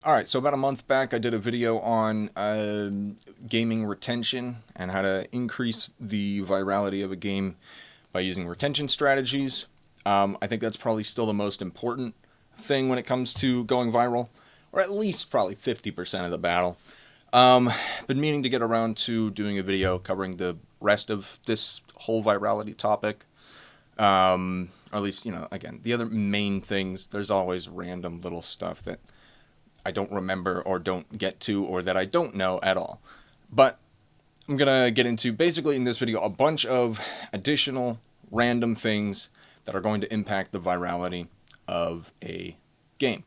All right, so about a month back, I did a video on gaming retention and how to increase the virality of a game by using retention strategies. I think that's probably still the most important thing when it comes to going viral, or at least probably 50% of the battle. Been meaning to get around to doing a video covering the rest of this whole virality topic. Or at least, again, the other main things, there's always random little stuff that I don't remember or don't get to or that I don't know at all. But I'm going to get into basically in this video a bunch of additional random things that are going to impact the virality of a game.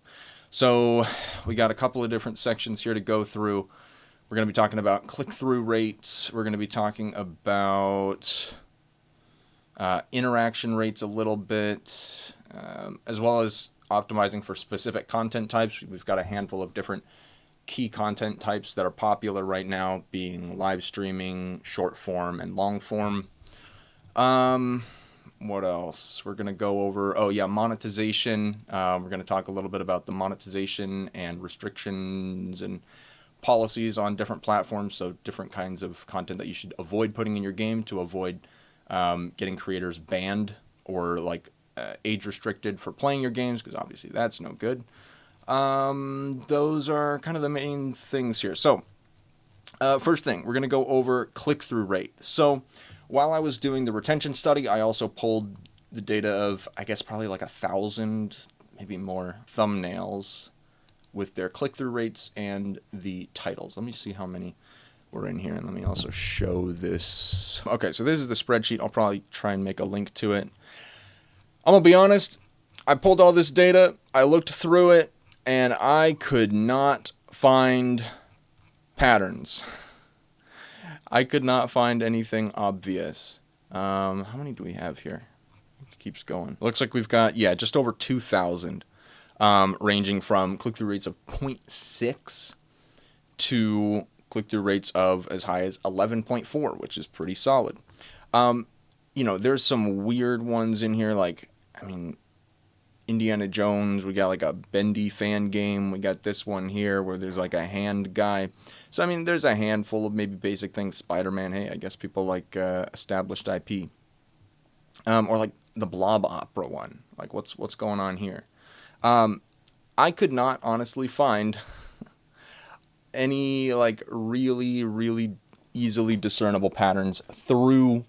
So we got a couple of different sections here to go through. We're going to be talking about click-through rates. We're going to be talking about interaction rates a little bit, as well as optimizing for specific content types. We've got a handful of different key content types that are popular right now, being live streaming, short form, and long form. What else? We're going to go over, monetization. We're going to talk a little bit about the monetization and restrictions and policies on different platforms, so different kinds of content that you should avoid putting in your game to avoid getting creators banned or age restricted for playing your games, because obviously that's no good. Those are kind of the main things here. So first thing, we're going to go over click-through rate. So while I was doing the retention study, I also pulled the data of, I guess, probably like 1,000, maybe more, thumbnails with their click-through rates and the titles. Let me see how many were in here, and let me also show this. Okay, so this is the spreadsheet. I'll probably try and make a link to it. I'm going to be honest, I pulled all this data, I looked through it, and I could not find patterns. I could not find anything obvious. How many do we have here? It keeps going. Looks like we've got, just over 2,000, ranging from click-through rates of 0.6 to click-through rates of as high as 11.4, which is pretty solid. There's some weird ones in here, Indiana Jones. We got like a Bendy fan game. We got this one here where there's like a hand guy. So, there's a handful of maybe basic things. Spider-Man, hey, I guess people like established IP. Or like the Blob Opera one. Like, what's going on here? I could not honestly find any really, really easily discernible patterns through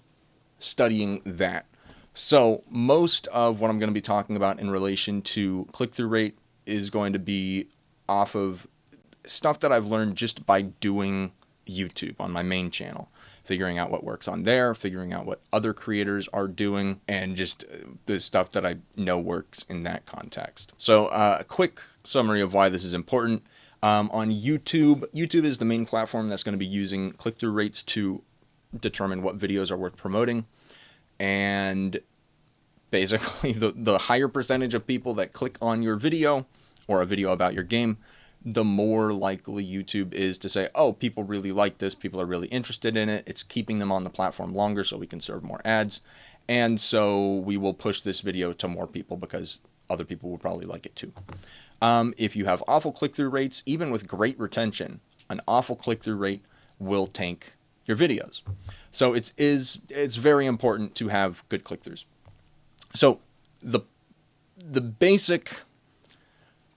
studying that. So most of what I'm going to be talking about in relation to click-through rate is going to be off of stuff that I've learned just by doing YouTube on my main channel, figuring out what works on there, figuring out what other creators are doing, and just the stuff that I know works in that context. So a quick summary of why this is important. On YouTube, YouTube is the main platform that's going to be using click-through rates to determine what videos are worth promoting. And basically, the higher percentage of people that click on your video or a video about your game, the more likely YouTube is to say, oh, people really like this, people are really interested in it, it's keeping them on the platform longer so we can serve more ads, and so we will push this video to more people because other people will probably like it too. If you have awful click-through rates, even with great retention, an awful click-through rate will tank your videos. So it's very important to have good click-throughs. So the basic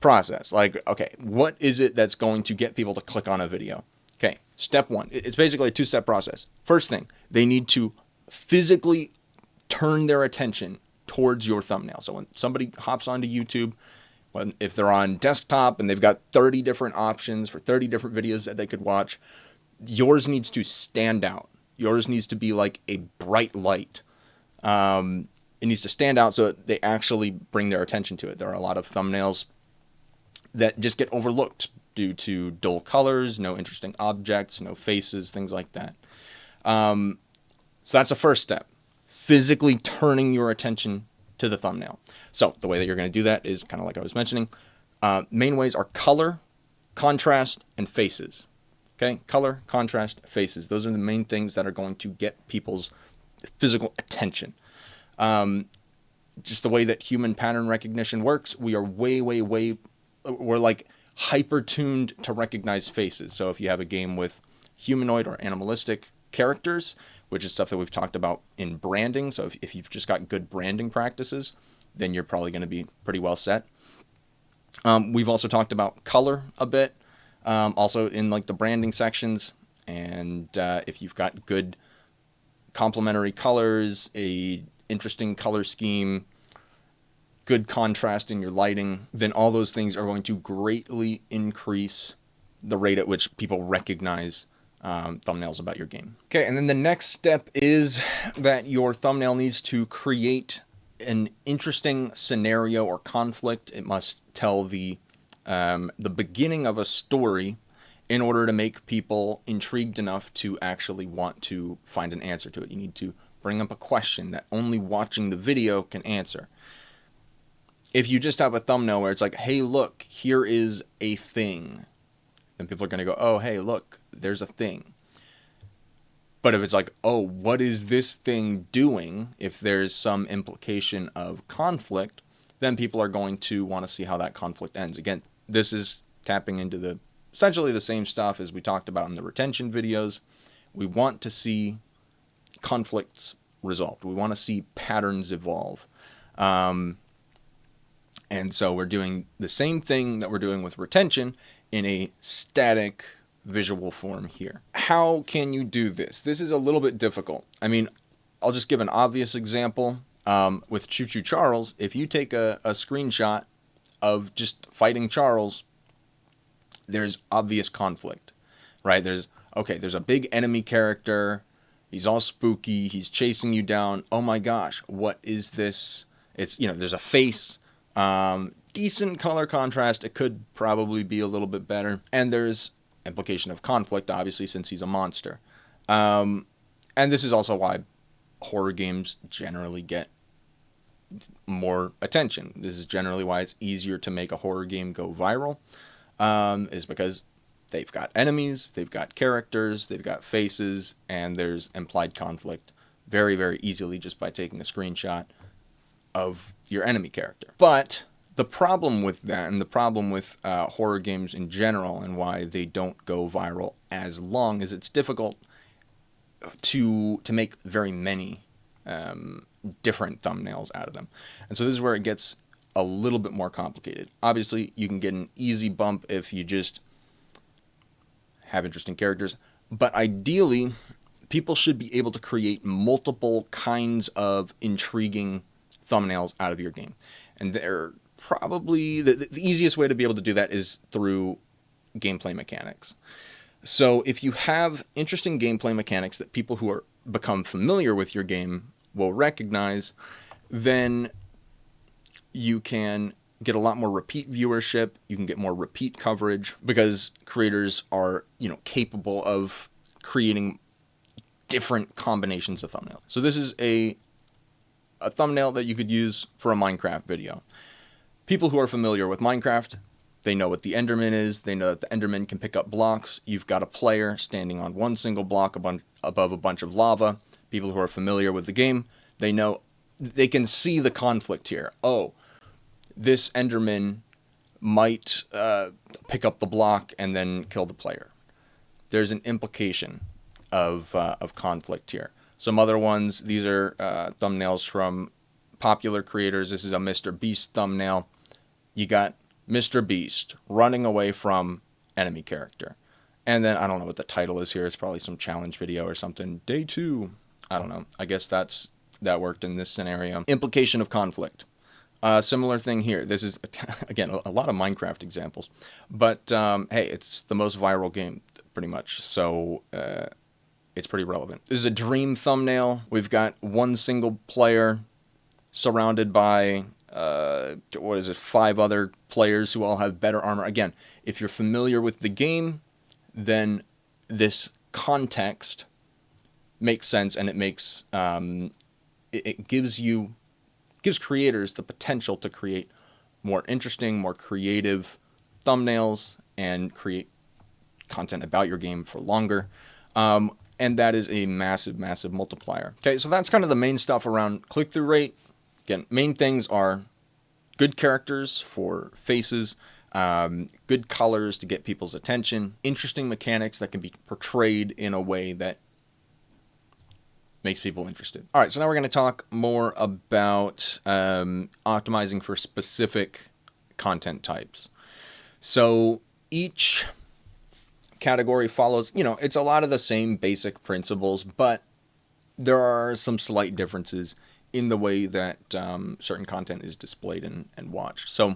process, okay, what is it that's going to get people to click on a video? Okay, step one, it's basically a two-step process. First thing, they need to physically turn their attention towards your thumbnail. So when somebody hops onto YouTube, if they're on desktop and they've got 30 different options for 30 different videos that they could watch, yours needs to stand out. Yours needs to be like a bright light. It needs to stand out so that they actually bring their attention to it. There are a lot of thumbnails that just get overlooked due to dull colors, no interesting objects, no faces, things like that. So that's the first step, physically turning your attention to the thumbnail. So the way that you're going to do that is kind of like I was mentioning. Main ways are color, contrast, and faces. Okay, color, contrast, faces. Those are the main things that are going to get people's physical attention. Just the way that human pattern recognition works, we are we're like hyper-tuned to recognize faces. So if you have a game with humanoid or animalistic characters, which is stuff that we've talked about in branding, so if you've just got good branding practices, then you're probably going to be pretty well set. We've also talked about color a bit, also in like the branding sections, and if you've got good complementary colors, a interesting color scheme, good contrast in your lighting, then all those things are going to greatly increase the rate at which people recognize thumbnails about your game. Okay, and then the next step is that your thumbnail needs to create an interesting scenario or conflict. It must tell the beginning of a story in order to make people intrigued enough to actually want to find an answer to it. You need to bring up a question that only watching the video can answer. If you just have a thumbnail where it's like, hey, look, here is a thing, then people are going to go, oh, hey, look, there's a thing. But if it's like, oh, what is this thing doing? If there's some implication of conflict, then people are going to want to see how that conflict ends. Again, this is tapping into essentially the same stuff as we talked about in the retention videos. We want to see conflicts resolved. We want to see patterns evolve. And so we're doing the same thing that we're doing with retention in a static visual form here. How can you do this? This is a little bit difficult. I mean, I'll just give an obvious example. With Choo Choo Charles, if you take a screenshot of just fighting Charles, there's obvious conflict, right? There's a big enemy character. He's all spooky. He's chasing you down. Oh my gosh, what is this? It's, there's a face. Decent color contrast. It could probably be a little bit better. And there's implication of conflict, obviously, since he's a monster. And this is also why horror games generally get more attention. This is generally why it's easier to make a horror game go viral, is because they've got enemies, they've got characters, they've got faces, and there's implied conflict very, very easily just by taking a screenshot of your enemy character. But the problem with that, and the problem with horror games in general, and why they don't go viral as long, is it's difficult to make very many different thumbnails out of them. And so this is where it gets a little bit more complicated. Obviously, you can get an easy bump if you just have interesting characters, but ideally, people should be able to create multiple kinds of intriguing thumbnails out of your game. And they're probably the easiest way to be able to do that is through gameplay mechanics. So if you have interesting gameplay mechanics that people who are become familiar with your game will recognize, then you can get a lot more repeat viewership. You can get more repeat coverage because creators are, capable of creating different combinations of thumbnails. So this is a thumbnail that you could use for a Minecraft video. People who are familiar with Minecraft, they know what the Enderman is. They know that the Enderman can pick up blocks. You've got a player standing on one single block above a bunch of lava. People who are familiar with the game, they know, they can see the conflict here. Oh, this Enderman might pick up the block and then kill the player. There's an implication of conflict here. Some other ones, these are thumbnails from popular creators. This is a Mr. Beast thumbnail. You got Mr. Beast running away from enemy character. And then, I don't know what the title is here. It's probably some challenge video or something. Day 2. I don't know. I guess that worked in this scenario. Implication of conflict. Similar thing here. This is, again, a lot of Minecraft examples. But, hey, it's the most viral game, pretty much. So, it's pretty relevant. This is a dream thumbnail. We've got one single player surrounded by, 5 other players who all have better armor. Again, if you're familiar with the game, then this context makes sense, and it makes it gives creators the potential to create more interesting, more creative thumbnails and create content about your game for longer. And that is a massive, massive multiplier. Okay, so that's kind of the main stuff around click-through rate. Again, main things are good characters for faces, good colors to get people's attention, interesting mechanics that can be portrayed in a way that makes people interested. All right, so now we're going to talk more about optimizing for specific content types. So each category follows, it's a lot of the same basic principles, but there are some slight differences in the way that certain content is displayed and watched. So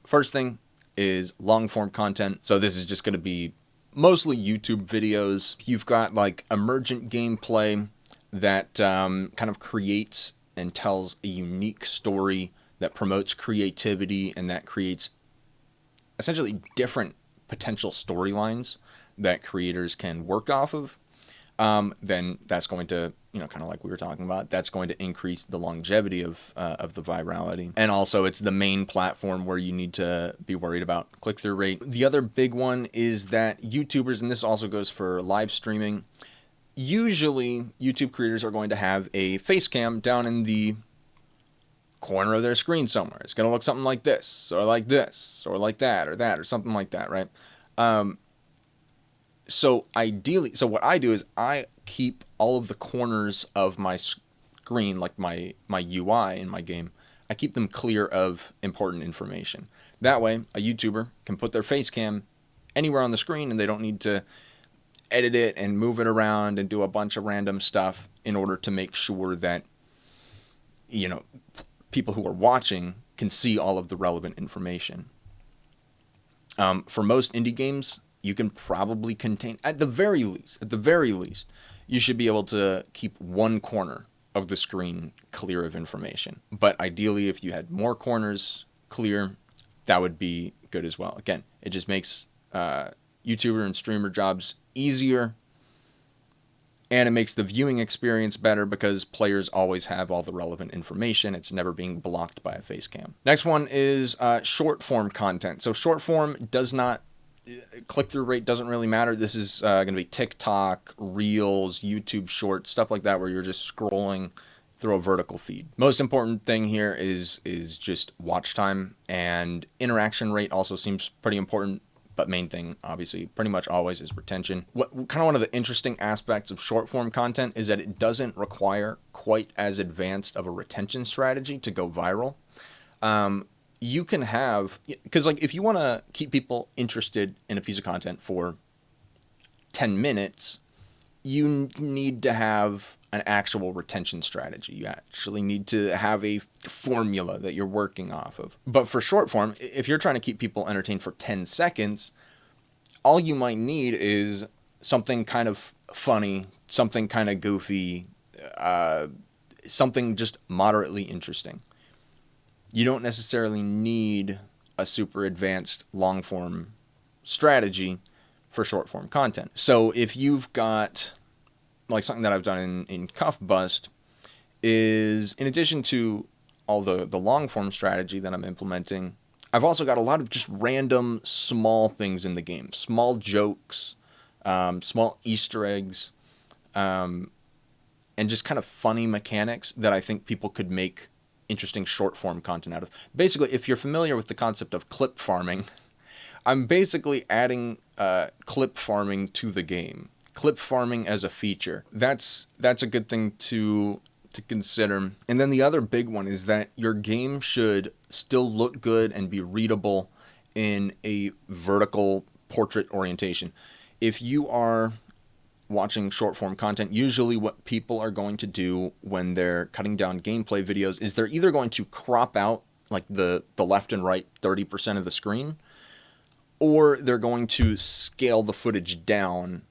first thing is long form content. So this is just going to be mostly YouTube videos. You've got like emergent gameplay that kind of creates and tells a unique story that promotes creativity and that creates essentially different potential storylines that creators can work off of. Then that's going to, kind of like we were talking about, that's going to increase the longevity of the virality. And also it's the main platform where you need to be worried about click-through rate. The other big one is that YouTubers, and this also goes for live streaming, usually YouTube creators are going to have a face cam down in the corner of their screen somewhere. It's going to look something like this, or like this, or like that, or something like that, right? So ideally, so what I do is I keep all of the corners of my screen, like my UI in my game, I keep them clear of important information. That way, a YouTuber can put their face cam anywhere on the screen and they don't need to edit it and move it around and do a bunch of random stuff in order to make sure that, people who are watching can see all of the relevant information. For most indie games, you can probably contain, at the very least, you should be able to keep one corner of the screen clear of information. But ideally, if you had more corners clear, that would be good as well. Again, it just makes YouTuber and streamer jobs easier, and it makes the viewing experience better because players always have all the relevant information. It's never being blocked by a face cam. Next one is short form content. So short form does not, click-through rate doesn't really matter. This is going to be TikTok, Reels, YouTube Shorts, stuff like that, where you're just scrolling through a vertical feed. Most important thing here is just watch time, and interaction rate also seems pretty important. But main thing, obviously, pretty much always is retention. One of the interesting aspects of short form content is that it doesn't require quite as advanced of a retention strategy to go viral. You can have, because like if you want to keep people interested in a piece of content for 10 minutes, you need to have an actual retention strategy. You actually need to have a formula that you're working off of. But for short form, if you're trying to keep people entertained for 10 seconds, all you might need is something kind of funny, something kind of goofy, something just moderately interesting. You don't necessarily need a super advanced long form strategy for short form content. So if you've got, like something that I've done in Cuff Bust is, in addition to all the long form strategy that I'm implementing, I've also got a lot of just random small things in the game, small jokes, small Easter eggs, and just kind of funny mechanics that I think people could make interesting short form content out of. Basically, if you're familiar with the concept of clip farming, I'm basically adding clip farming to the game. Clip farming as a feature. That's a good thing to consider. And then the other big one is that your game should still look good and be readable in a vertical portrait orientation. If you are watching short form content, usually what people are going to do when they're cutting down gameplay videos is they're either going to crop out like the left and right 30% of the screen, or they're going to scale the footage down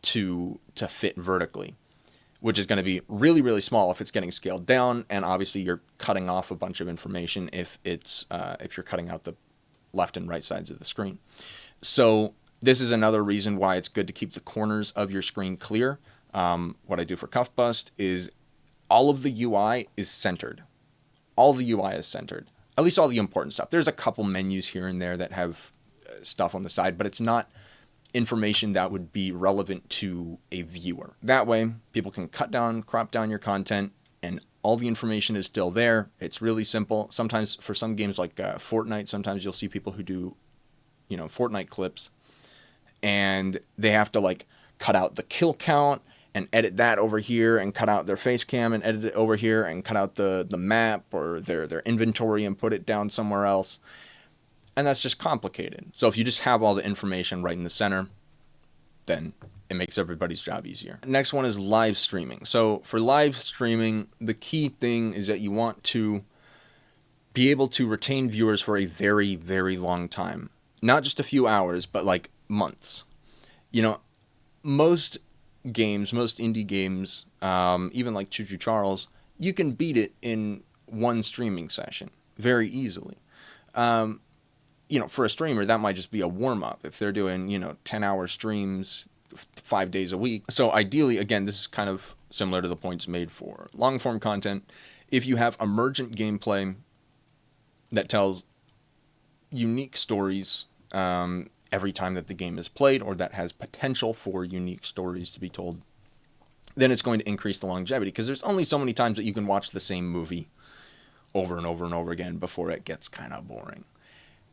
to fit vertically, which is going to be really, really small if it's getting scaled down, and obviously you're cutting off a bunch of information if you're cutting out the left and right sides of the screen. So this is another reason why it's good to keep the corners of your screen clear. What I do for Cuff Bust is all of the UI is centered. All the UI is centered. At least all the important stuff. There's a couple menus here and there that have stuff on the side, but it's not information that would be relevant to a viewer. That way, people can crop down your content, and all the information is still there. It's really simple. Sometimes for some games like Fortnite, sometimes you'll see people who do, Fortnite clips, and they have to like cut out the kill count and edit that over here, and cut out their face cam and edit it over here, and cut out the map or their inventory and put it down somewhere else. And that's just complicated. So if you just have all the information right in the center, then it makes everybody's job easier. Next one is live streaming. So for live streaming, the key thing is that you want to be able to retain viewers for a very, very long time. Not just a few hours, but like months. Most games, most indie games, even like Choo Choo Charles, you can beat it in one streaming session very easily. For a streamer, that might just be a warm-up if they're doing, 10-hour streams 5 days a week. So ideally, again, this is kind of similar to the points made for long-form content. If you have emergent gameplay that tells unique stories every time that the game is played, or that has potential for unique stories to be told, then it's going to increase the longevity, because there's only so many times that you can watch the same movie over and over and over again before it gets kind of boring.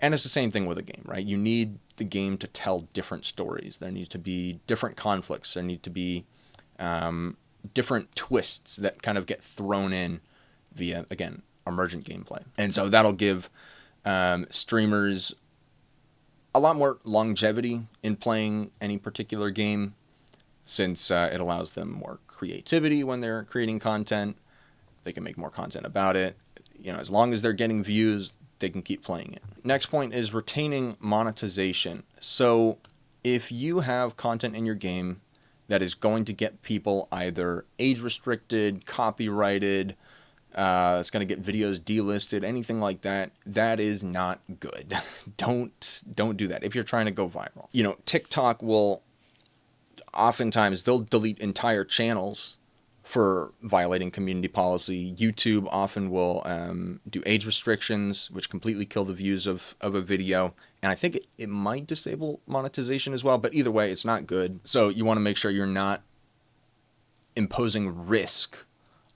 And it's the same thing with a game, right? You need the game to tell different stories. There needs to be different conflicts. There need to be different twists that kind of get thrown in via, again, emergent gameplay. And so that'll give streamers a lot more longevity in playing any particular game, since it allows them more creativity when they're creating content. They can make more content about it. As long as they're getting views, they can keep playing it. Next point is retaining monetization. So if you have content in your game that is going to get people either age restricted, copyrighted, it's going to get videos delisted, anything like that, that is not good. Don't do that if you're trying to go viral. TikTok will oftentimes, they'll delete entire channels for violating community policy. YouTube often will do age restrictions, which completely kill the views of a video. And I think it might disable monetization as well, but either way, it's not good. So you want to make sure you're not imposing risk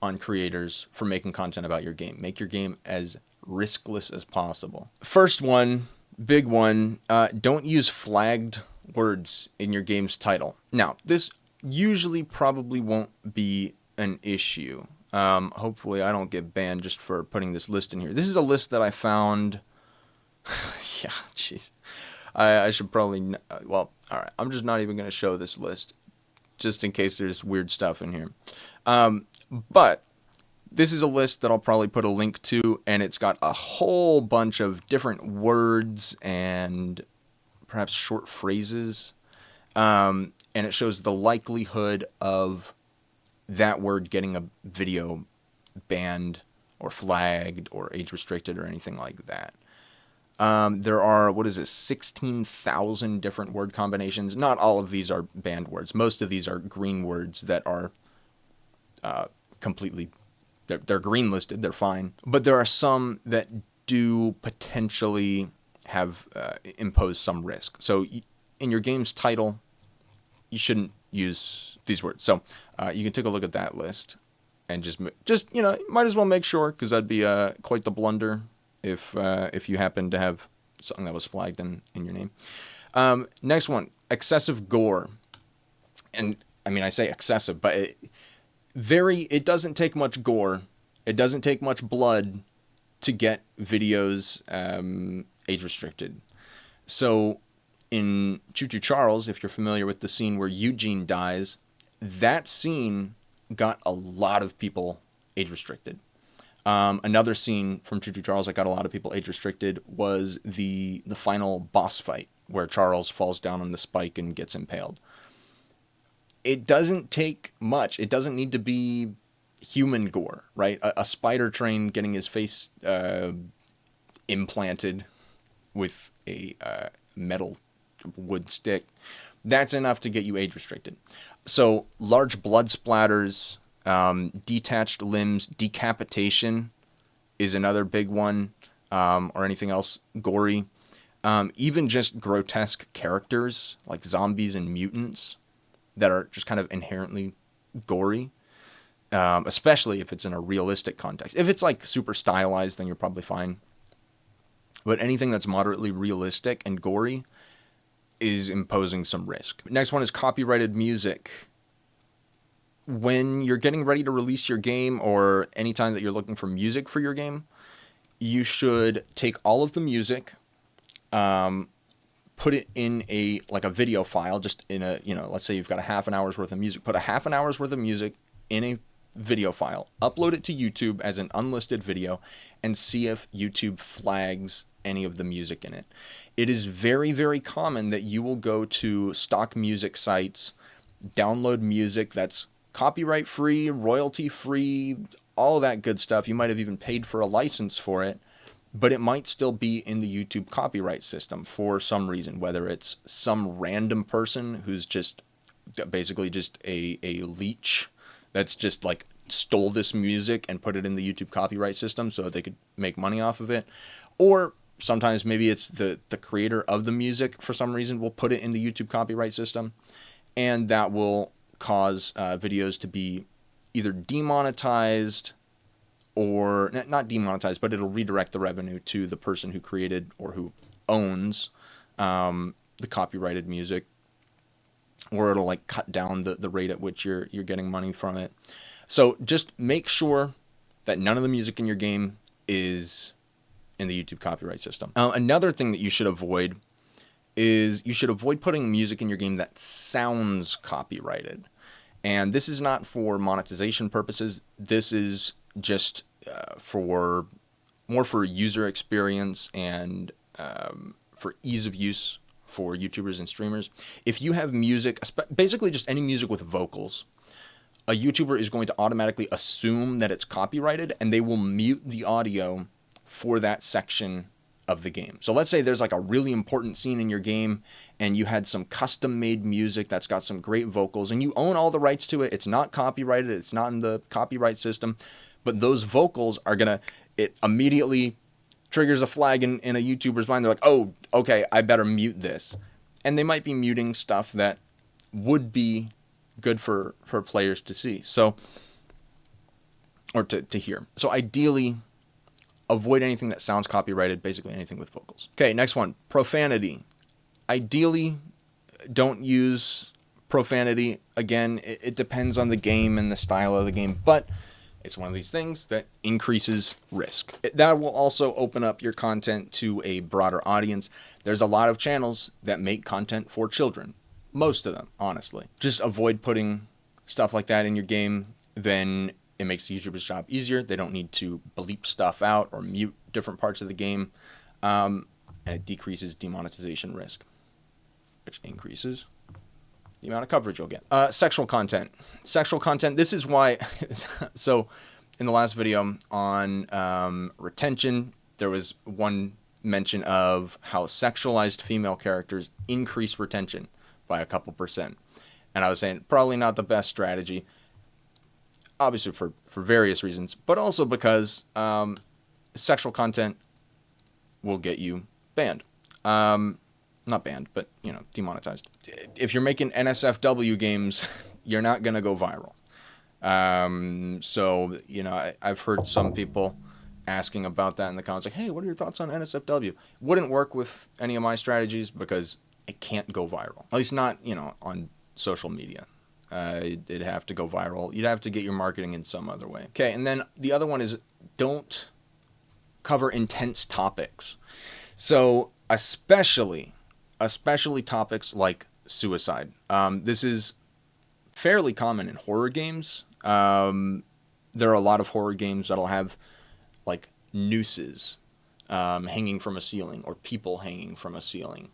on creators for making content about your game. Make your game as riskless as possible. First one, big one, don't use flagged words in your game's title. Now, this usually probably won't be an issue. Hopefully I don't get banned just for putting this list in here. This is a list that I found. Yeah, jeez. I should probably, well, all right. I'm just not even going to show this list just in case there's weird stuff in here. But this is a list that I'll probably put a link to, and it's got a whole bunch of different words and perhaps short phrases. And it shows the likelihood of that word getting a video banned or flagged or age restricted or anything like that. There are, 16,000 different word combinations. Not all of these are banned words. Most of these are green words that are completely, they're green listed, they're fine. But there are some that do potentially have imposed some risk. So in your game's title, you shouldn't use these words. So you can take a look at that list and just might as well make sure, because that'd be quite the blunder if you happen to have something that was flagged in your name. Next one, excessive gore. And I mean, I say excessive, but it doesn't take much gore. It doesn't take much blood to get videos age restricted. So in Choo Choo Charles, if you're familiar with the scene where Eugene dies, that scene got a lot of people age restricted. Another scene from Choo Choo Charles that got a lot of people age restricted was the final boss fight where Charles falls down on the spike and gets impaled. It doesn't take much. It doesn't need to be human gore, right? A spider train getting his face implanted with a metal wood stick, that's enough to get you age restricted. So large blood splatters, detached limbs, decapitation is another big one, or anything else gory. Even just grotesque characters like zombies and mutants that are just kind of inherently gory. especially if it's in a realistic context. If it's like super stylized, then you're probably fine. But anything that's moderately realistic and gory is imposing some risk. Next one is copyrighted music. When you're getting ready to release your game, or anytime that you're looking for music for your game, you should take all of the music, put it in a video file, just in a, let's say you've got a half an hour's worth of music. Put a half an hour's worth of music in a video file, upload it to YouTube as an unlisted video, and see if YouTube flags any of the music in it. It is very, very common that you will go to stock music sites, download music that's copyright free, royalty free, all that good stuff. You might have even paid for a license for it, but it might still be in the YouTube copyright system for some reason, whether it's some random person who's just basically just a leech that's just like stole this music and put it in the YouTube copyright system so that they could make money off of it. Or sometimes maybe it's the creator of the music for some reason will put it in the YouTube copyright system, and that will cause videos to be either demonetized, or not demonetized, but it'll redirect the revenue to the person who created or who owns the copyrighted music, or it'll like cut down the rate at which you're getting money from it. So just make sure that none of the music in your game is in the YouTube copyright system. Another thing that you should avoid is you should avoid putting music in your game that sounds copyrighted. And this is not for monetization purposes. This is just for user experience and for ease of use for YouTubers and streamers. If you have music, basically just any music with vocals, a YouTuber is going to automatically assume that it's copyrighted, and they will mute the audio for that section of the game. So let's say there's like a really important scene in your game and you had some custom made music that's got some great vocals and you own all the rights to it. It's not copyrighted. It's not in the copyright system, but those vocals are it immediately triggers a flag in a YouTuber's mind. They're like, oh, okay, I better mute this. And they might be muting stuff that would be good for players to see. So, or to hear. So ideally, avoid anything that sounds copyrighted, basically anything with vocals. Okay, next one, profanity. Ideally, don't use profanity. Again, it depends on the game and the style of the game, but it's one of these things that increases risk. That will also open up your content to a broader audience. There's a lot of channels that make content for children. Most of them, honestly. Just avoid putting stuff like that in your game. Then it makes the YouTuber's job easier. They don't need to bleep stuff out or mute different parts of the game. And it decreases demonetization risk, which increases the amount of coverage you'll get. Sexual content. Sexual content, this is why... So in the last video on retention, there was one mention of how sexualized female characters increase retention by a couple %. And I was saying, probably not the best strategy. Obviously for various reasons, but also because sexual content will get you banned. Not banned, but, demonetized. If you're making NSFW games, you're not going to go viral. So, I've heard some people asking about that in the comments, like, hey, what are your thoughts on NSFW? Wouldn't work with any of my strategies because it can't go viral. At least not, on social media. It'd have to go viral. You'd have to get your marketing in some other way. Okay, and then the other one is don't cover intense topics. So especially topics like suicide. This is fairly common in horror games. There are a lot of horror games that'll have like nooses hanging from a ceiling or people hanging from a ceiling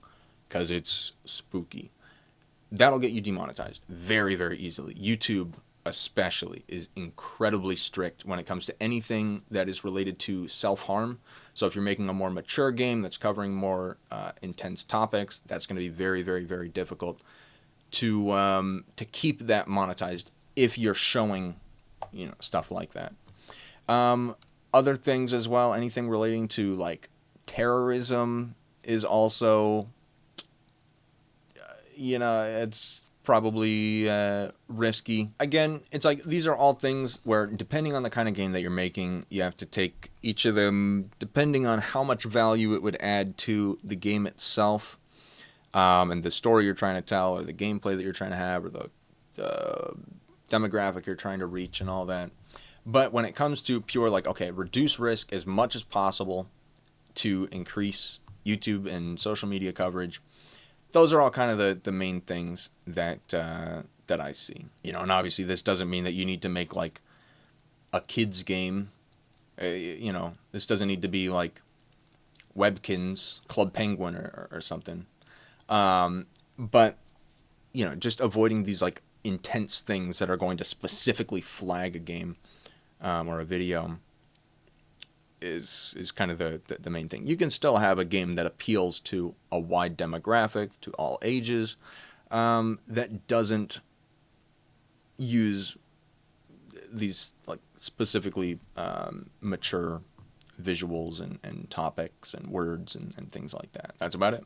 because it's spooky. That'll get you demonetized very, very easily. YouTube especially is incredibly strict when it comes to anything that is related to self-harm. So if you're making a more mature game that's covering more intense topics, that's going to be very, very, very difficult to keep that monetized if you're showing, stuff like that. Other things as well, anything relating to like terrorism is also, it's probably risky. Again, it's like these are all things where, depending on the kind of game that you're making, you have to take each of them depending on how much value it would add to the game itself, and the story you're trying to tell, or the gameplay that you're trying to have, or the demographic you're trying to reach, and all that. But when it comes to pure, like, okay, reduce risk as much as possible to increase YouTube and social media coverage, those are all kind of the main things that that I see. You know, and obviously this doesn't mean that you need to make like a kids game. You know, this doesn't need to be like Webkins Club Penguin or something. But you know, just avoiding these like intense things that are going to specifically flag a game or a video is kind of the main thing. You can still have a game that appeals to a wide demographic, to all ages, that doesn't use these like specifically mature visuals and topics and words and things like that. That's about it.